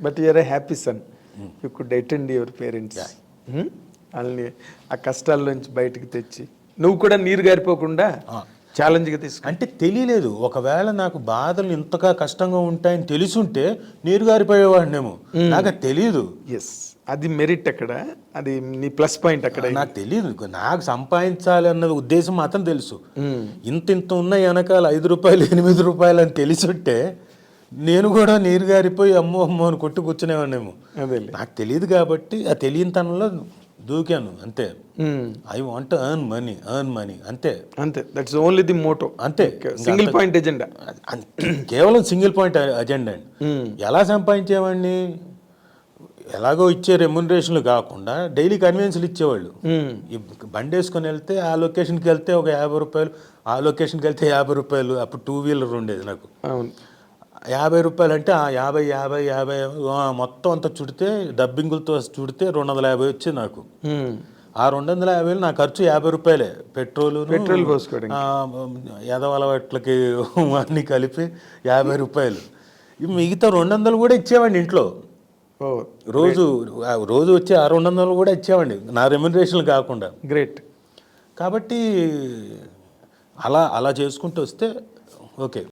But you are a happy son, you could attend your parents. వాళ్ళని ఆ కష్టాల నుంచి బయటకు తెచ్చి నువ్వు కూడా నీరు గారిపోకుండా ఛాలెంజ్గా తీసుకు. అంటే తెలియలేదు, ఒకవేళ నాకు బాధలు ఇంతగా కష్టంగా ఉంటాయని తెలుసుంటే నీరు గారిపోయేవాడినేమో, నాకు అది తెలియదు. ఎస్, అది మెరిట్ అక్కడ, అది నీ ప్లస్ పాయింట్ అక్కడ. నాకు తెలియదు, నాకు సంపాదించాలి అన్నది ఉద్దేశం మాత్రం తెలుసు. ఇంత ఉన్నాయి వెనకాల 5 రూపాయలు 8 రూపాయలు అని తెలిసుంటే నేను కూడా నీరు గారిపోయి అమ్మో అమ్మో అని కొట్టు కూర్చునేవాడినేమో. అదే నాకు తెలియదు కాబట్టి ఆ తెలియని తనంలో దూకాను అంతే. ఐ వాంట్ ఎర్న్ మనీ అంతే అంతే. That's only the motto. అంతే, సింగిల్ పాయింట్ ఎజెండా, కేవలం సింగిల్ పాయింట్ అజెండా అండి. ఎలా సంపాదించేవాడిని, ఎలాగో ఇచ్చే రెమ్యునరేషన్లు కాకుండా డైలీ కన్వీనియన్స్లు ఇచ్చేవాళ్ళు. బండి వేసుకొని వెళ్తే ఆ లొకేషన్కి వెళ్తే ఒక 50 రూపాయలు, ఆ లొకేషన్కి వెళ్తే 50 రూపాయలు. అప్పుడు 2 వీలర్ ఉండేది నాకు. అవును, 50 రూపాయలు అంటే 50 మొత్తం అంతా చుడితే డబ్బింగులతో చుడితే 250 వచ్చింది నాకు. ఆ 250 నా ఖర్చు 50 రూపాయలే, పెట్రోల్ పోసుకోవడం, ఎదవలవాట్లకి అన్నీ కలిపి 50 రూపాయలు. మిగతా 200 కూడా ఇచ్చేవాడిని ఇంట్లో. రోజు వచ్చి ఆ 200 కూడా ఇచ్చేవాడిని నా రెమ్యునరేషన్లు కాకుండా. గ్రేట్. కాబట్టి అలా చేసుకుంటూ వస్తే ఓకే.